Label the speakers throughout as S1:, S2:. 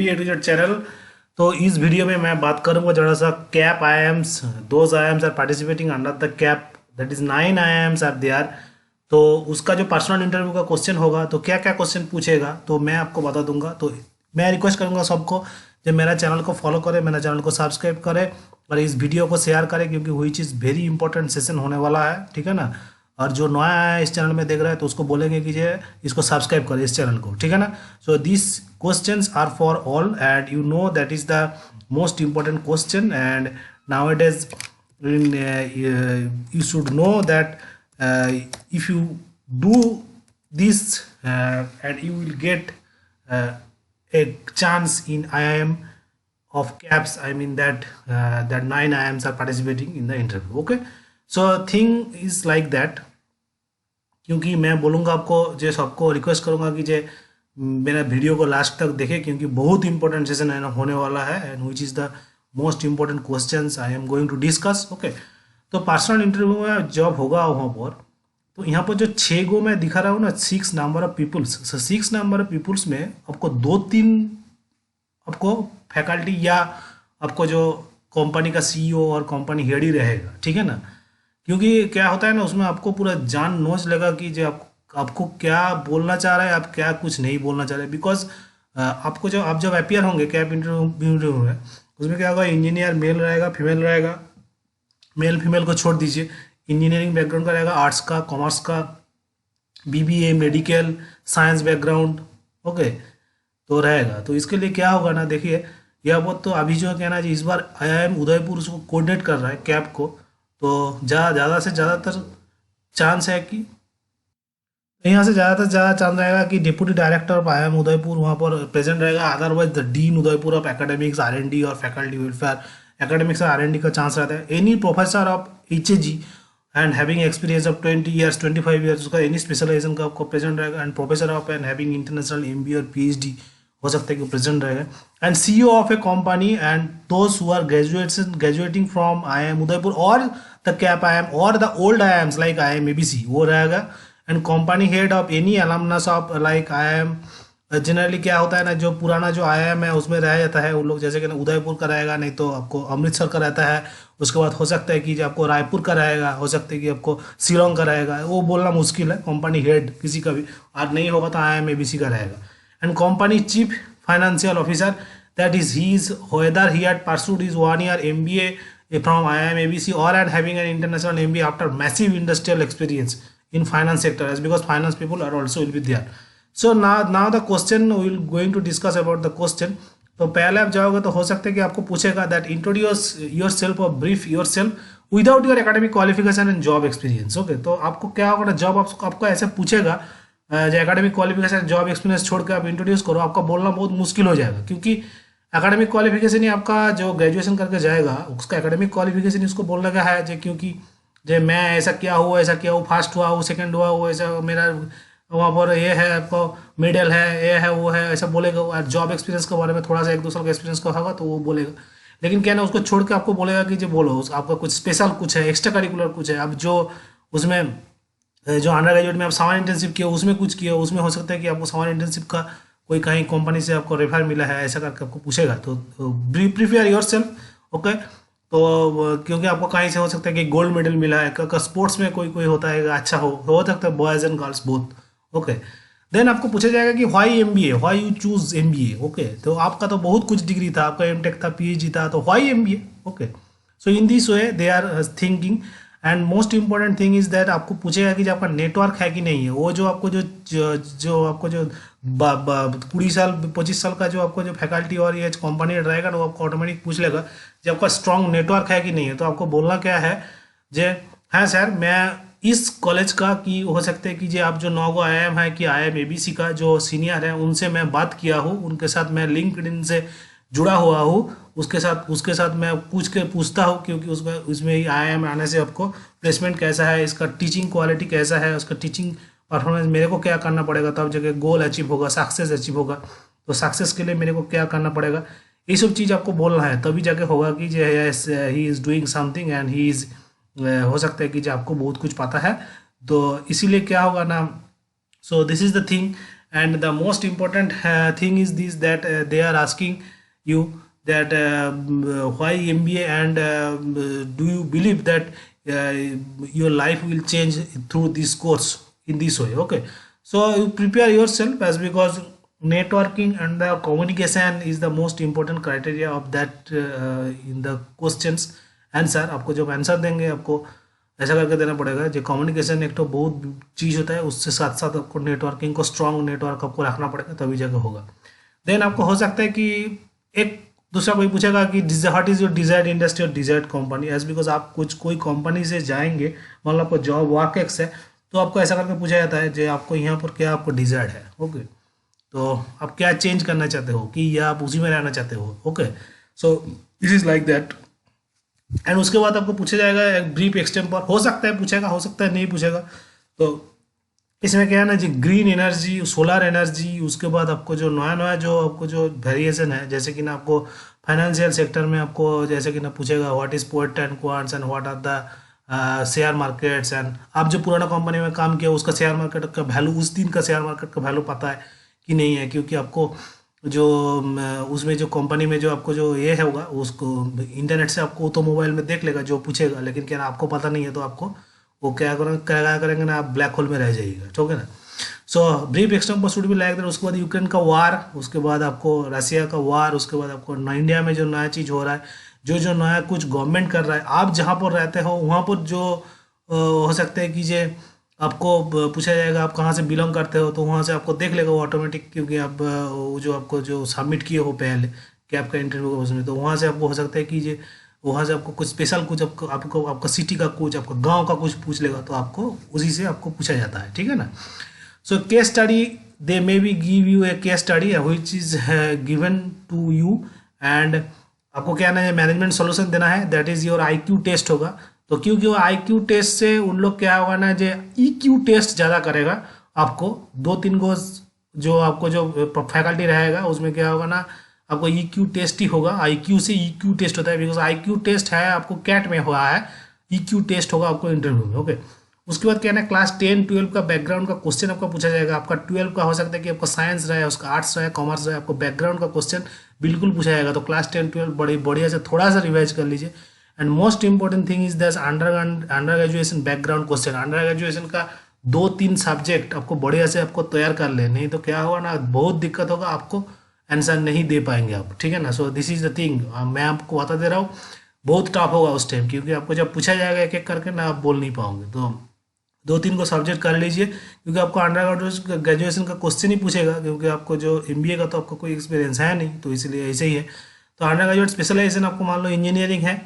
S1: B A to Z channel. तो इस video में मैं बात करूंगा जरा सा CAP IIMs, those IIMs are participating under the CAP, that is 9 IIMs are there. तो उसका जो पर्सनल इंटरव्यू का क्वेश्चन होगा तो क्या क्या क्वेश्चन पूछेगा तो मैं आपको बता दूंगा। तो मैं रिक्वेस्ट करूंगा सबको जो मेरा चैनल को फॉलो करे, मेरा चैनल को सब्सक्राइब करे और इस वीडियो को शेयर करें, क्योंकि वही चीज़ वेरी इंपॉर्टेंट सेशन होने वाला है, ठीक है ना। और जो नया आया है इस चैनल में देख रहा है तो उसको बोलेंगे कि ये इसको सब्सक्राइब करें इस चैनल को, ठीक है ना। So this questions are for all and you know that is the most important question and now it is you should know that if you do this and you will get a chance in IIM of caps. I mean that that 9 IIMs are participating in the interview. Okay, so thing is like that. क्योंकि मैं बोलूँगा आपको, जो सबको request करूँगा कि जे मेरा video को लास्ट तक देखें, क्योंकि बहुत इंपॉर्टेंट सेशन है होने वाला है and which is the most important questions I am going to discuss. Okay, तो पर्सनल इंटरव्यू में जॉब होगा वहाँ पर, तो यहाँ पर जो 6 गो मैं दिखा रहा हूँ ना, 6 number of peoples, 6 number of peoples में आपको 2-3 आपको फैकल्टी या आपको जो कंपनी का CEO और कंपनी हेड ही रहेगा, ठीक है ना। क्योंकि क्या होता है ना, उसमें आपको पूरा जान नोच लगा कि जो आपको क्या बोलना चाह रहा है, आप क्या कुछ नहीं बोलना चाह रहे, बिकॉज आपको जो आप जब अपीयर होंगे कैप इंटरव्यू में, उसमें क्या होगा, इंजीनियर मेल रहेगा, फीमेल रहेगा। मेल फीमेल को छोड़ दीजिए, इंजीनियरिंग बैकग्राउंड का रहेगा, आर्ट्स का, कॉमर्स का, BBA, medical, science background, okay, तो रहेगा। तो इसके लिए क्या होगा ना, देखिए यह बहुत तो अभी जो है कहना जी, इस बार IIM उदयपुर उसको कोऑर्डिनेट कर रहा है कैप को, तो ज़्यादा से ज़्यादातर चांस है कि यहाँ से ज़्यादातर ज़्यादा चांस रहेगा कि deputy director of IIM Udaipur वहाँ पर प्रेजेंट रहेगा, otherwise the dean Udaipur of academics R&D और फैकल्टी वेलफेयर, एकेडमिक्स और R&D का चांस रहता है। Any professor of HAG and having experience of 20 years 25 years, उसका एनी स्पेशलाइजेशन का आपको प्रेजेंट रहेगा। And professor of and having international MBA और PhD हो सकता है कि प्रेजेंट रहेगा। And CEO of a company and those who are graduating from IIM Udaipur और द कैप IIM और the old IIMs like IIM ABC, वो रहेगा। And company head of any अलमनस of like IIM, generally क्या होता है ना, जो पुराना जो IIM है उसमें रह जाता है वो लोग, जैसे कि ना उदयपुर का रहेगा, नहीं तो आपको अमृतसर का रहता है, उसके बाद हो सकता है कि जो आपको रायपुर का रहेगा, हो सकता है कि आपको शिलोंग का रहेगा, वो बोलना मुश्किल है। कंपनी हेड किसी का भी और नहीं होगा तो IIM ABC का रहेगा। And company chief financial officer, that is he is whether he had pursued is 1 year MBA from IIM ABC or and having an international MBA after massive industrial experience in finance sector, as because finance people are also will be there. So now the question we will going to discuss about the question. तो पहले आप जाओगे तो हो सकता है कि आपको पूछेगा दैट इंट्रोड्यूस योर सेल्फ और brief your self without your academic qualification and job experience. Okay, तो आपको क्या होगा ना, जॉब आपको ऐसे पूछेगा जो एकेडमिक क्वालिफिकेशन जॉब एक्सपीरियंस छोड़ के आप इंट्रोड्यूस करो, आपका बोलना बहुत मुश्किल हो जाएगा। क्योंकि एकेडमिक क्वालिफिकेशन ही आपका जो ग्रेजुएशन करके जाएगा उसका एकेडमिक क्वालिफिकेशन उसको बोलने का है, जो क्योंकि जो मैं ऐसा क्या हुआ, ऐसा क्या हुआ, फर्स्ट हुआ वो, सेकंड हुआ वो, ऐसा मेरा वहाँ पर ये है, आपको मिडल है, ये है, वो है, ऐसा बोलेगा। और जॉब एक्सपीरियंस के बारे में थोड़ा सा 1-2 साल का एक्सपीरियंस का होगा तो वो बोलेगा। लेकिन क्या ना, उसको छोड़ के आपको बोलेगा कि जो बोलो आपका कुछ स्पेशल कुछ है, एक्स्ट्रा करिकुलर कुछ है। अब जो उसमें जो अंडर ग्रेजुएट में आप समर इंटर्नशिप किया, उसमें कुछ किया, उसमें हो सकता है कि आपको समर इंटर्नशिप का कोई कहीं कंपनी से आपको रेफर मिला है, ऐसा करके आपको पूछेगा। तो प्रिपेयर योर सेल्फ, ओके। तो क्योंकि आपको कहीं से हो सकता है कि गोल्ड मेडल मिला है, स्पोर्ट्स में कोई होता है अच्छा हो सकता है, boys and girls both, okay. Then आपको पूछा जाएगा कि why MBA, why you choose MBA, okay. तो आपका तो बहुत कुछ डिग्री था, आपका MTech था, PhD था, तो why MBA, okay. So in this way they are thinking. And most important thing is that आपको पूछेगा कि जो आपका नेटवर्क है कि नहीं है, वो जो आपको जो आपको जो 20 साल 25 साल का जो आपको जो फैकल्टी और ये कंपनी रहेगा ना, वो आपको ऑटोमेटिक पूछ लेगा जब आपका स्ट्रॉन्ग नेटवर्क है कि नहीं है। तो आपको बोलना क्या है, जे हाँ सर मैं इस कॉलेज का, कि हो सकते हैं कि जो आप जो 9 गो IIM है कि IIM ABC का जो सीनियर है उनसे मैं बात किया हूँ, उनके साथ मैं लिंक्डइन से जुड़ा हुआ हूँ, उसके साथ मैं पूछता हूँ, क्योंकि उसमें IIM आने से आपको प्लेसमेंट कैसा है, इसका टीचिंग क्वालिटी कैसा है, उसका टीचिंग परफॉर्मेंस, मेरे को क्या करना पड़ेगा तब जगह गोल अचीव होगा, सक्सेस अचीव होगा। तो सक्सेस के लिए मेरे को क्या करना पड़ेगा, ये सब चीज़ आपको बोलना है, तभी जाके होगा कि जो he is doing something and he is, हो सकता है कि जो आपको बहुत कुछ पता है। तो इसीलिए क्या होगा ना, so this is the thing and the most important thing is this, that they are asking you that why MBA, and do you believe that your life will change through this course in this way. Okay, so you prepare yourself, as because networking and the communication is the most important criteria of that in the questions answer. आपको जब answer देंगे आपको ऐसा करके देना पड़ेगा, जो communication एक तो बहुत चीज़ होता है, उससे साथ साथ आपको नेटवर्किंग को, स्ट्रॉन्ग नेटवर्क आपको रखना पड़ेगा, तभी जगह होगा। देन आपको हो सकता है कि एक दूसरा कोई पूछेगा कि what is your desired industry और डिजायर्ड कंपनी, एज बिकॉज आप कुछ कोई कंपनी से जाएंगे, मान लो आपको जॉब वर्क एक्स है, तो आपको ऐसा करके पूछा जाता है जो आपको यहाँ पर क्या आपको डिजायर्ड है। ओके, तो आप क्या चेंज करना चाहते हो, कि या आप उसी में रहना चाहते हो। Okay, so this is like that. And उसके बाद आपको पूछा जाएगा एक ब्रीफ एक्सटेम्पर, हो सकता है पूछेगा, हो सकता है नहीं पूछेगा। तो इसमें क्या है ना जी, ग्रीन एनर्जी, सोलर एनर्जी, उसके बाद आपको जो नया नया जो आपको जो वेरिएशन है, जैसे कि ना आपको फाइनेंशियल सेक्टर में आपको जैसे कि ना पूछेगा what is poet and quants and what are the share markets, and आप जो पुराना कंपनी में काम किया उसका शेयर मार्केट का वैल्यू, उस दिन का शेयर मार्केट का वैल्यू पता है कि नहीं है, क्योंकि आपको जो उसमें जो कंपनी में जो आपको जो ये है होगा, उसको इंटरनेट से आपको तो मोबाइल में देख लेगा जो पूछेगा, लेकिन क्या आपको पता नहीं है, तो आपको वो क्या करेंगे ना, आप ब्लैक होल में रह जाइएगा। ठीक है ना। So brief extempore should be like that. उसके बाद यूक्रेन का वार, उसके बाद आपको रसिया का वार, उसके बाद आपको इंडिया में जो नया चीज़ हो रहा है, जो नया कुछ गवर्नमेंट कर रहा है, आप जहाँ पर रहते हो वहाँ पर जो हो सकता है कि जे आपको पूछा जाएगा आप कहाँ से बिलोंग करते हो, तो वहाँ से आपको देख लेगा वो ऑटोमेटिक, क्योंकि आप वो जो आपको जो सबमिट किए हो पहले कि आपका इंटरव्यू का उसमें, तो वहाँ से आपको हो सकता है कि ये वहाँ से आपको कुछ स्पेशल कुछ आपको आपका सिटी का कुछ, आपका गांव का कुछ पूछ लेगा, तो आपको उसी से आपको पूछा जाता है। ठीक है ना। So case study, they may be give you a case study which is given to you, and आपको क्या ना मैनेजमेंट सॉल्यूशन देना है, that is your IQ test होगा। तो क्योंकि वो IQ टेस्ट से उन लोग क्या होगा ना, जो EQ टेस्ट ज़्यादा करेगा, आपको 2-3 गो जो आपको जो फैकल्टी रहेगा उसमें क्या होगा ना, आपको EQ टेस्ट ही होगा। IQ से EQ टेस्ट होता है, बिकॉज IQ टेस्ट है आपको कैट में हुआ है, EQ टेस्ट होगा आपको इंटरव्यू में। ओके, उसके बाद क्या है ना, क्लास 10-12 का बैकग्राउंड का क्वेश्चन आपका पूछा जाएगा। आपका 12 का हो सकता है कि आपका साइंस रहे, उसका आर्ट्स रहे, कॉमर्स रहे, आपको बैकग्राउंड का क्वेश्चन बिल्कुल पूछा जाएगा। तो क्लास 10-12 बड़ी बढ़िया से थोड़ा सा रिवाइज कर लीजिए। And most important thing is this under graduation background question. Under graduation का 2-3 सब्जेक्ट आपको बढ़िया से आपको तैयार कर ले, नहीं तो क्या होगा ना, बहुत दिक्कत होगा, आपको आंसर नहीं दे पाएंगे आप। ठीक है ना। So this is the thing, मैं आपको बता दे रहा हूँ, बहुत टफ होगा उस टाइम, क्योंकि आपको जब पूछा जाएगा एक एक करके ना, आप बोल नहीं पाओगे। तो 2-3 को सब्जेक्ट कर लीजिए, क्योंकि आपको अंडर ग्रेजुएशन का क्वेश्चन ही पूछेगा, क्योंकि आपको जो MBA का तो आपको कोई एक्सपीरियंस है नहीं, तो इसलिए ऐसे ही है। तो अंडर ग्रेजुएट स्पेशलाइजेशन आपको मान लो इंजीनियरिंग है,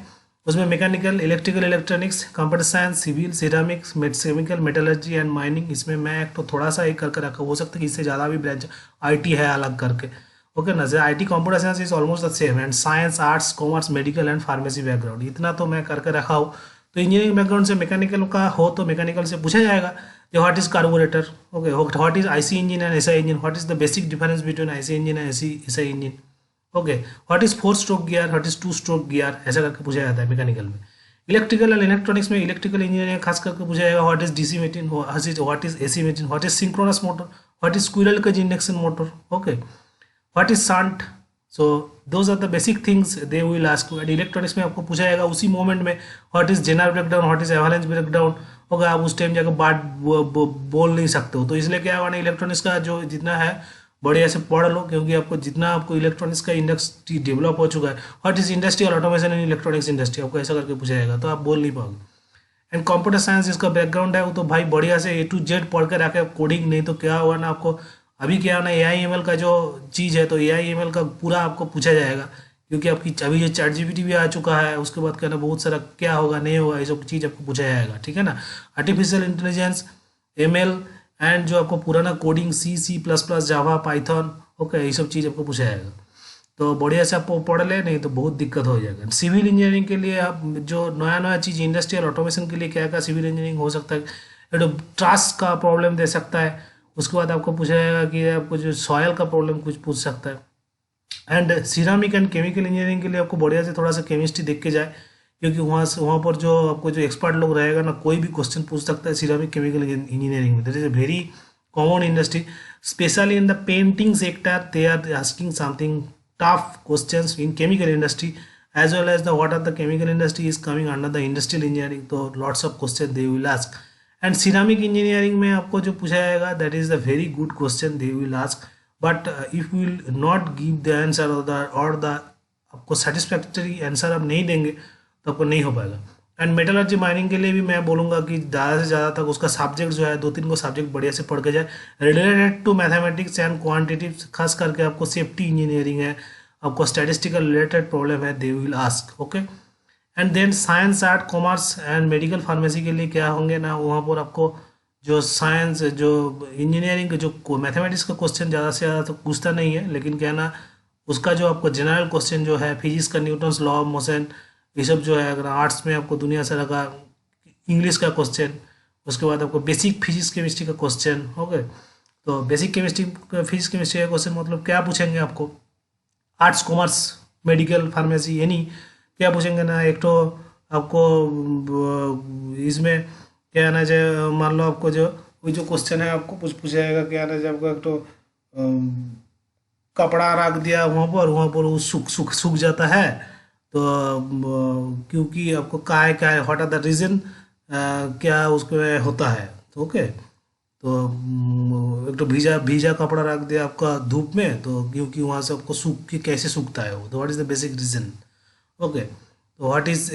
S1: उसमें mechanical, electrical, electronics, computer science, civil, ceramics, chemical, metallurgy and mining. इसमें मैं एक तो थोड़ा सा एक करके रखा, हो सकता है कि इससे ज़्यादा भी ब्रांच IT है अलग करके। ओके ना, जैसे IT computer science is almost the same, and science, arts, commerce, medical and pharmacy background, इतना तो मैं करके रखा हूँ। तो इंजीनियरिंग बैकग्राउंड से मैकेनिकल का हो तो मैकेनिकल से पूछा जाएगा कि what is carburettor, okay, what is IC engine and SI engine, what is the basic difference between IC engine and SI engine, okay, what is 4 stroke gear, what is 2 stroke gear, ऐसा करके पूछा जाता है mechanical में। Electrical and electronics में, electrical engineering खास करके पूछा जाएगा what is DC machine, what is AC machine, what is synchronous motor, what is squirrel cage induction motor, okay, what is shunt. So those are the basic things they will ask you. And electronics में आपको पूछा जाएगा उसी moment में what is zener breakdown, what is avalanche breakdown, होगा आप उस time जाकर बात बोल नहीं सकते हो। तो इसलिए क्या होगा ना, इलेक्ट्रॉनिक्स का जो जितना है बढ़िया से पढ़ लो, क्योंकि आपको जितना आपको इलेक्ट्रॉनिक्स का इंडस्ट्री डेवलप हो चुका है, what is industrial automation in electronics industry, आपको ऐसा करके पूछा जाएगा, तो आप बोल नहीं पाओगे। एंड कंप्यूटर साइंस जिसका बैकग्राउंड है वो तो भाई बढ़िया से A to Z पढ़ के रखे कोडिंग, नहीं तो क्या होगा ना, आपको अभी क्या ना AI/ML का जो चीज़ है, तो AI/ML का पूरा आपको पूछा जाएगा, क्योंकि आपकी अभी जो ChatGPT भी आ चुका है, उसके बाद क्या ना बहुत सारा क्या होगा नहीं होगा, ये सब चीज़ आपको पूछा जाएगा। ठीक है ना। आर्टिफिशियल इंटेलिजेंस, ML, एंड जो आपको पुराना कोडिंग C++, जावा, पाइथन, ओके, ये सब चीज़ आपको पूछा जाएगा। तो बढ़िया से आप पढ़ ले, नहीं तो बहुत दिक्कत हो जाएगा। सिविल इंजीनियरिंग के लिए आप जो नया नया चीज़ इंडस्ट्रियल ऑटोमेशन के लिए क्या क्या सिविल इंजीनियरिंग हो सकता है, तो ट्रस्ट का प्रॉब्लम दे सकता है। उसके बाद आपको पूछा जाएगा कि आपको जो सॉयल का प्रॉब्लम कुछ पूछ सकता है। And ceramic and chemical engineering के लिए आपको बढ़िया से थोड़ा सा केमिस्ट्री देख के जाए, क्योंकि वहाँ पर जो आपको जो एक्सपर्ट लोग रहेगा ना, कोई भी क्वेश्चन पूछ सकता है सिरामिक केमिकल इंजीनियरिंग में। That is a very common industry. especially in the painting sector they are asking something tough questions in chemical industry, as well as the what are the chemical industry is coming under the industrial engineering, so lots of questions they will ask. And ceramic engineering में आपको जो पूछा जाएगा that is the very good question they will ask, but if we will not give the answer or the आपको satisfactory answer आप नहीं देंगे तो आपको नहीं हो पाएगा। एंड मेटलर्जी माइनिंग के लिए भी मैं बोलूँगा कि ज़्यादा से ज़्यादा तक उसका सब्जेक्ट जो है 2-3 को सब्जेक्ट बढ़िया से पढ़ के जाए related to mathematics and quantitative, खास करके आपको सेफ्टी इंजीनियरिंग है, आपको स्टैटिस्टिकल रिलेटेड प्रॉब्लम है, they will ask. Okay, and then science art commerce and medical pharmacy के लिए क्या होंगे ना, वहाँ पर आपको जो साइंस जो इंजीनियरिंग के जो मैथमेटिक्स का क्वेश्चन ज़्यादा से ज़्यादा तो पूछता नहीं है, लेकिन क्या ना उसका जो आपको जनरल क्वेश्चन जो है फिजिक्स का न्यूटन्स लॉ ऑफ मोशन ये सब जो है, अगर आर्ट्स में आपको दुनिया से लगा इंग्लिश का क्वेश्चन, उसके बाद आपको बेसिक फिजिक्स केमिस्ट्री का क्वेश्चन। ओके, तो बेसिक केमिस्ट्री फिजिक्स केमिस्ट्री का क्वेश्चन मतलब क्या पूछेंगे आपको, आर्ट्स कॉमर्स मेडिकल फार्मेसी यानी क्या पूछेंगे ना, एक तो आपको इसमें क्या आना चाहिए, मान लो आपको जो वही जो क्वेश्चन है आपको पूछा जाएगा क्या आना चाहिए आपको, एक तो कपड़ा रख दिया वहाँ पर वो सूख जाता है, तो क्योंकि आपको क्या है व्हाट आर द रीज़न क्या उसको होता है। तो ओके, तो एक तो भीजा कपड़ा रख दिया आपका धूप में, तो क्योंकि वहाँ से आपको सूख के कैसे सूखता है वो, तो what is the basic reason. Okay, तो what is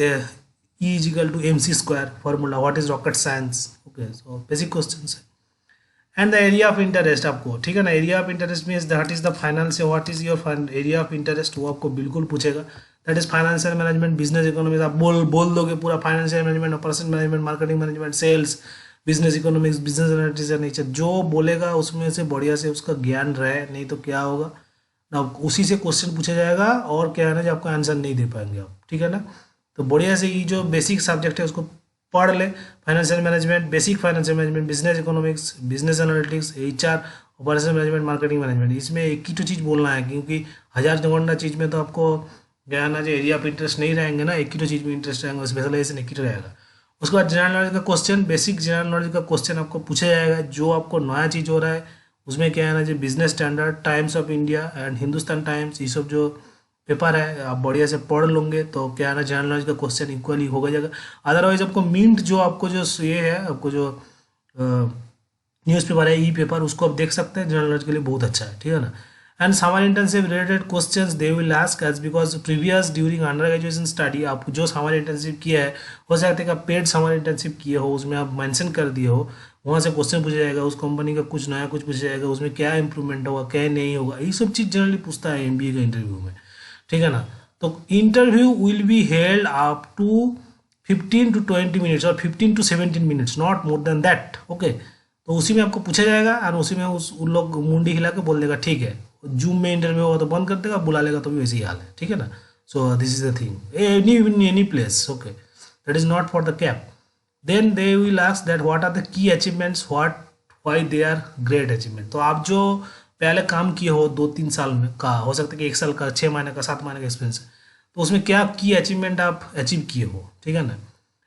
S1: E is equal to mc² formula, what is rocket science. Okay, so basic question है। And the area of interest आपको, ठीक है ना, area of interest means that is the finance, what is your area of interest, वो आपको बिल्कुल पूछेगा। That is financial management, business economics, आप बोल दोगे पूरा, financial management, operation management, marketing management, sales, business economics, business analytics and nature, जो बोलेगा उसमें से बढ़िया से उसका ज्ञान रहे, नहीं तो क्या होगा ना उसी से क्वेश्चन पूछा जाएगा और क्या है ना जो आपका आंसर नहीं दे पाएंगे आप, ठीक है ना। तो बढ़िया से ये जो बेसिक सब्जेक्ट है उसको पढ़ ले, financial management, basic financial management, business economics, business analytics, HR, operation management, marketing management, इसमें एक ही तो चीज़ बोलना है, क्योंकि 1000 चीज़ में तो आपको क्या ना जो एरिया ऑफ इंटरेस्ट नहीं रहेंगे ना, एक ही तो चीज़ में इंटरेस्ट रहेंगे, स्पेशलाइजेशन एक ही तो रहेगा। उसके बाद जनरल नॉलेज का क्वेश्चन, बेसिक जनरल नॉलेज का क्वेश्चन आपको पूछा जाएगा, जो आपको नया चीज़ हो रहा है उसमें क्या है ना जो business standard, times of India and Hindustan times, ये सब जो पेपर है आप बढ़िया से पढ़ लोगे तो क्या है ना जनरल नॉलेज का क्वेश्चन इक्वली हो जाएगा। अदरवाइज आपको मिंट जो आपको जो ये है आपको जो न्यूज़पेपर है, पेपर, उसको आप देख सकते हैं, जनरल नॉलेज के लिए बहुत अच्छा है, ठीक है ना। And summer internship related questions they will ask as because previous during under graduation study आप जो समर इंटर्नशिप किया है, हो सकता है कि आप पेड समर इंटर्नशिप किए हो, उसमें आप मेंशन कर दिए हो, वहाँ से क्वेश्चन पूछा जाएगा, उस कंपनी का कुछ नया कुछ पूछा जाएगा, उसमें क्या इंप्रूवमेंट होगा क्या नहीं होगा, ये सब चीज़ जनरली पूछता है MBA का इंटरव्यू में, ठीक है ना। तो interview will be held up to 15 to 20 minutes और 15 to 17 minutes, not more than that. Okay, तो उसी में आपको पूछा जाएगा और उसी में उन लोग मुंडी हिला के बोल देगा ठीक है, जूम में इंटरव्यू होगा तो बंद कर देगा, बुला लेगा तो भी वैसे ही हाल है, ठीक है ना। So this is the thing, any place, okay, that is not for the cap. Then they will ask that what are the key achievements, why they are great achievement. तो आप जो पहले काम किए हो 2-3 साल में का, हो सकता है कि 1 साल का, 6 महीने का, 7 महीने का एक्सपीरियंस है, तो उसमें क्या की अचीवमेंट आप अचीव किए हो, ठीक है ना।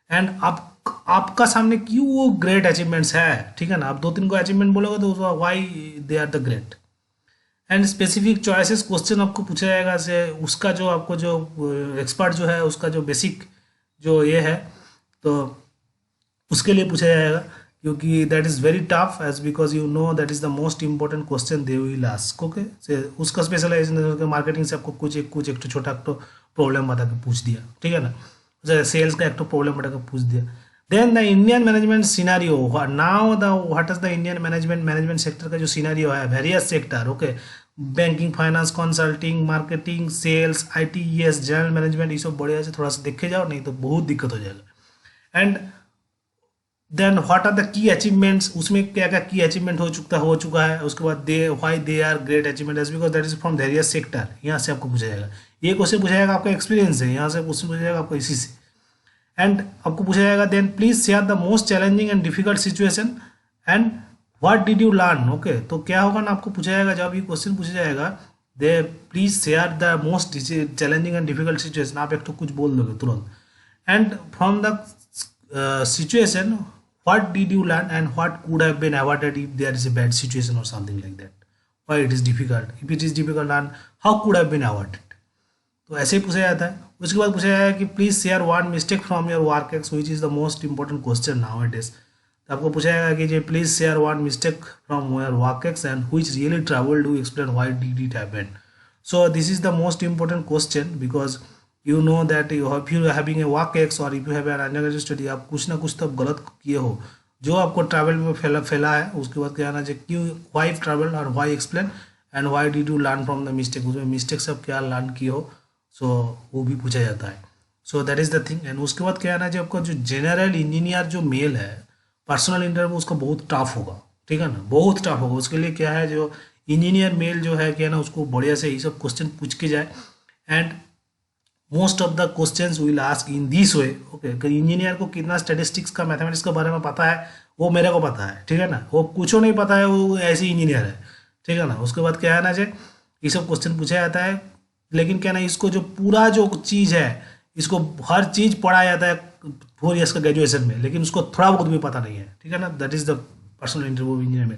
S1: एंड आपका सामने क्यों वो ग्रेट अचीवमेंट्स है, ठीक है ना। आप 2-3 को अचीवमेंट बोलोगे तो why they are the great. And specific choices question आपको पूछा जाएगा से उसका जो आपको जो एक्सपर्ट जो है उसका जो बेसिक जो ये है तो उसके लिए पूछा जाएगा, क्योंकि that is very tough age because you know that is the most important question they will ask. Okay, say उसका स्पेशलाइजेशन मार्केटिंग से आपको कुछ एक तो छोटा तो प्रॉब्लम बता के पूछ दिया, ठीक है ना, सेल्स का एक तो प्रॉब्लम बता के पूछ दिया। Then the Indian management scenario, now the what is the Indian management sector का जो सिनारियो है, various sector, okay, banking, finance, consulting, marketing, sales, ITES, general management, ये सब बढ़िया से थोड़ा सा देखे जाओ, नहीं तो बहुत दिक्कत हो जाएगा। And then what are the key achievements, उसमें क्या क्या की अचीवमेंट हो चुका है, उसके बाद they why they are great achievement as because that is from various sector, यहाँ से आपको पूछा जाएगा। ये क्वेश्चन पूछा जाएगा आपका एक्सपीरियंस है, यहाँ से क्वेश्चन पूछा जाएगा आपको इसी से। एंड आपको पूछा जाएगा then please share the most challenging and difficult situation and what did you learn. Okay, तो क्या होगा ना, आपको पूछा जाएगा जब ये क्वेश्चन पूछा जाएगा they please share the most challenging and difficult situation, आप एक तो कुछ बोल दोगे तुरंत। And from the situation what did you learn and what could have been avoided if there is a bad situation or something like that. Why it is difficult, if it is difficult, and how could have been avoided. तो ऐसे ही पूछा जाता है. उसके बाद पूछा जाएगा कि please share one mistake from your work ex which is the most important question now it is. तो आपको पूछा जाएगा कि please share one mistake from your work ex and which really travel to explain why did it happen. So this is the most important question because you know that if you having a work ex और if you have an undergraduate study, आप कुछ ना कुछ तो गलत किए हो जो आपको ट्रैवल में फैला है. उसके बाद क्या आना चाहिए, क्यों, वाई ट्रैवल और why explain and why did you learn from the mistake. उसमें मिस्टेक से आप क्या लर्न किए हो, सो वो भी पूछा जाता है. So that is the thing. And उसके बाद क्या आना चाहिए आपको, जो जनरल इंजीनियर जो मेल है पर्सनल इंटरव्यू उसका बहुत टफ होगा, ठीक है ना, बहुत टफ होगा. उसके लिए क्या है, जो इंजीनियर मेल जो है क्या ना, उसको बढ़िया से ये सब क्वेश्चन पूछ के जाए. And most of the questions will ask in this way. Okay, engineer को कितना स्टैटिस्टिक्स का मैथमेटिक्स के बारे में पता है वो मेरे को पता है, ठीक है ना, वो कुछ नहीं पता है, वो ऐसे इंजीनियर है, ठीक है ना. उसके बाद क्या है ना, जो ये सब क्वेश्चन पूछा जाता है. लेकिन क्या ना, इसको जो पूरा जो चीज़ है, इसको हर चीज़ पढ़ाया जाता है 4 ईयर्स का ग्रेजुएशन में, लेकिन उसको थोड़ा बहुत भी पता नहीं है, ठीक है ना. That is the personal interview engineer में.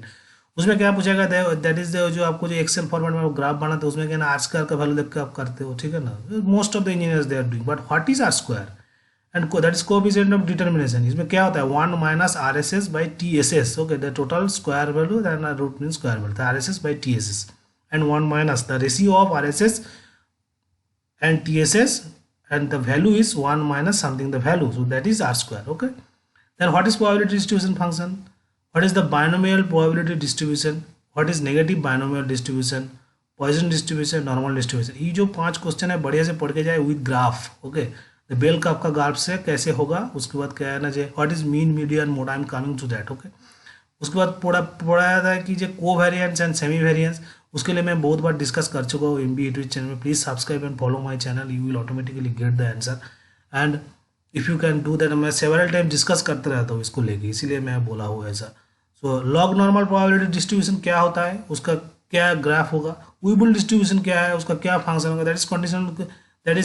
S1: उसमें क्या पूछेगा, दैट इज जो आपको जो एक्सेल फॉर्मेट में ग्राफ बनाते हैं उसमें क्या ना आर स्क्वायर का वैल्यू देख के आप करते हो, ठीक है ना. Most of the engineers they are doing, but what is R square and that is coefficient of determination. इसमें क्या होता है, 1 minus R S S by T S S. Okay, the total square value and root mean square value R S S by T S S and 1 minus the ratio of R S S and TSS and the value is 1 minus something the value, so that is R square. Okay, then what is probability distribution function, what is the binomial probability distribution, what is negative binomial distribution, Poisson distribution, normal distribution. ये जो 5 question है बढ़िया से पढ़ के जाए with graph. Okay, the bell curve का graph से कैसे होगा. उसके बाद क्या है ना, जे what is mean median mode, I am coming to that. Okay, उसके बाद पढ़ा जाता है कि जो कोवेरिएंस एंड सेमी वेरिएंस, उसके लिए मैं बहुत बार डिस्कस कर चुका हूँ MB यूट्यूब चैनल में. Please subscribe and follow my channel, you will automatically get the answer. And if you can do that, मैं सेवरल टाइम डिस्कस करते रहता हूँ इसको लेके, इसीलिए मैं बोला हूँ ऐसा. So log normal probability distribution क्या होता है, उसका क्या ग्राफ होगा. वीबुल डिस्ट्रीब्यूशन क्या है, उसका क्या फंक्शन होगा. That is condition, that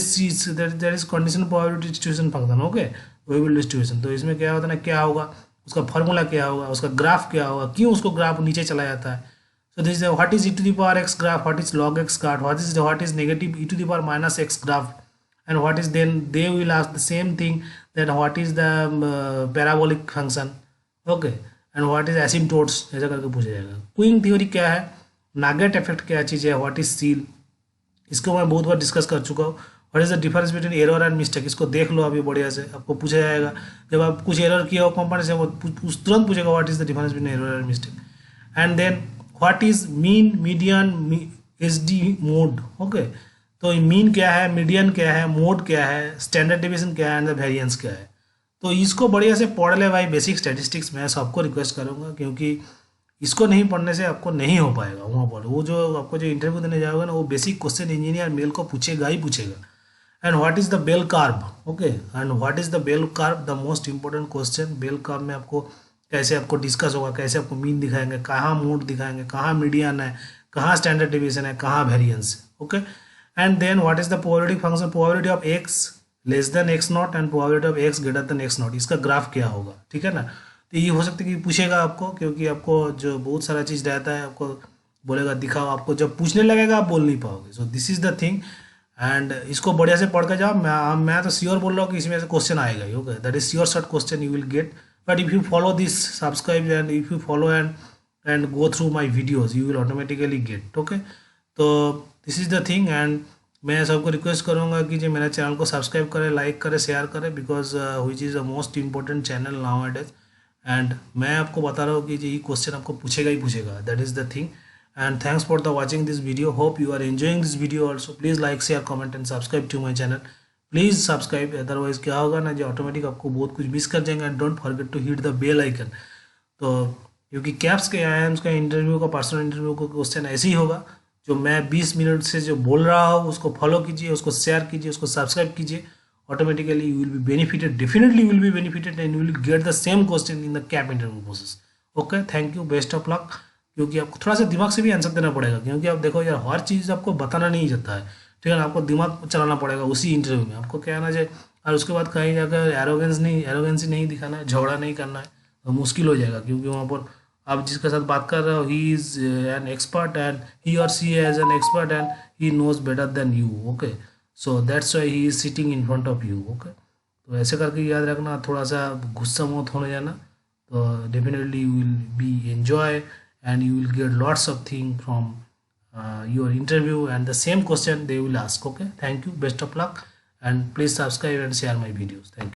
S1: is condition probability distribution function. Okay, Weibull distribution. तो इसमें क्या होता है ना, क्या होगा, उसका फॉर्मूला क्या होगा, उसका ग्राफ क्या होगा, क्यों उसको ग्राफ नीचे चला जाता है. So this is what is e to the power x graph, what is log x graph, what is negative e to the power minus x graph, and what is, then they will ask the same thing, that what is the parabolic function. Okay, and what is asymptotes, ऐसा करके पूछा जाएगा. Qing theory क्या है, नागेट effect क्या चीज़ है, what is seal, इसको मैं बहुत बार डिस्कस कर चुका हूँ. What is the difference between error and mistake, इसको देख लो अभी बढ़िया से, आपको पूछा जाएगा. जब आप कुछ एरर किया हो कंपनी से, वो तुरंत पूछेगा what is the difference between error and mistake. And then what is mean median SD mode. Okay, तो मीन क्या है, मीडियन क्या है, मोड क्या है, स्टैंडर्ड डिविजन क्या है एंड द वेरिएंस क्या है. तो इसको बढ़िया से पढ़ ले भाई, बेसिक स्टैटिस्टिक्स. मैं सबको रिक्वेस्ट करूँगा, क्योंकि इसको नहीं पढ़ने से आपको नहीं हो पाएगा वहाँ पर. वो जो आपको जो इंटरव्यू देने जाओगे ना, वो बेसिक क्वेश्चन इंजीनियर मेल को पूछेगा ही पूछेगा. And what is the bell curve. Okay, and what is the bell curve, the most important question. Bell curve में आपको कैसे आपको डिस्कस होगा, कैसे आपको मीन दिखाएंगे, कहाँ मोड दिखाएंगे, कहाँ मीडियन है, कहाँ स्टैंडर्ड डिवीजन है, कहाँ वेरिएंस है. Okay, and then what is the probability function, probability of x less than x naught and probability of x greater than x naught, इसका ग्राफ क्या होगा, ठीक है ना. तो ये हो सकता है कि पूछेगा आपको, क्योंकि आपको जो बहुत सारा चीज़ रहता है, आपको बोलेगा दिखाओ, आपको जब पूछने लगेगा आप बोल नहीं पाओगे. सो this is the thing. And इसको बढ़िया से पढ़ के जाओ. मैं तो श्योर बोल रहा हूँ कि इसमें से क्वेश्चन आएगा ही. Okay, that is sure short question you will get. But if you follow this, subscribe, and if you follow and go through my videos, you will automatically get. Okay, तो this is the thing. and मैं सबको request करूँगा कि जो मेरा channel को subscribe करें, like करें, शेयर करें, because which is the most important channel now at age. एंड मैं आपको बता रहा हूँ कि ये क्वेश्चन आपको पूछेगा ही पूछेगा. That is the thing. And thanks for the watching this video. Hope you are enjoying this video also. Please like, share, comment and subscribe to my channel. Please subscribe, otherwise क्या होगा ना, जो automatic आपको बहुत कुछ miss कर जाएंगे. And don't forget to hit the bell icon. तो क्योंकि कैप्स के IIMs का इंटरव्यू का, पर्सनल इंटरव्यू का क्वेश्चन ऐसे ही होगा. जो मैं 20 मिनट से जो बोल रहा हूँ उसको फॉलो कीजिए, उसको शेयर कीजिए, उसको सब्सक्राइब कीजिए. Automatically you will be benefited, definitely will be benefited, and you will get the same question in the cap interview process. Okay, thank you, best of luck. क्योंकि आपको थोड़ा सा दिमाग से भी आंसर देना पड़ेगा, क्योंकि आप देखो यार, हर चीज़ आपको बताना नहीं जाता है, ठीक है ना. आपको दिमाग चलाना पड़ेगा उसी इंटरव्यू में. आपको क्या आना चाहिए, और उसके बाद कहीं जाकर एरोगेंसी नहीं दिखाना है, झगड़ा नहीं करना है. मुश्किल हो जाएगा, क्योंकि वहाँ पर आप जिसके साथ बात कर रहे हो ही is an expert and he और see as an expert and he knows better than you. Okay, so that's why he is sitting in front of you. Okay, तो ऐसे करके याद रखना, थोड़ा सा गुस्सा मत होने जाना, तो definitely you will be enjoy and you will get lots of things from your interview, and the same question they will ask. Okay, thank you, best of luck, and please subscribe and share my videos. Thank you.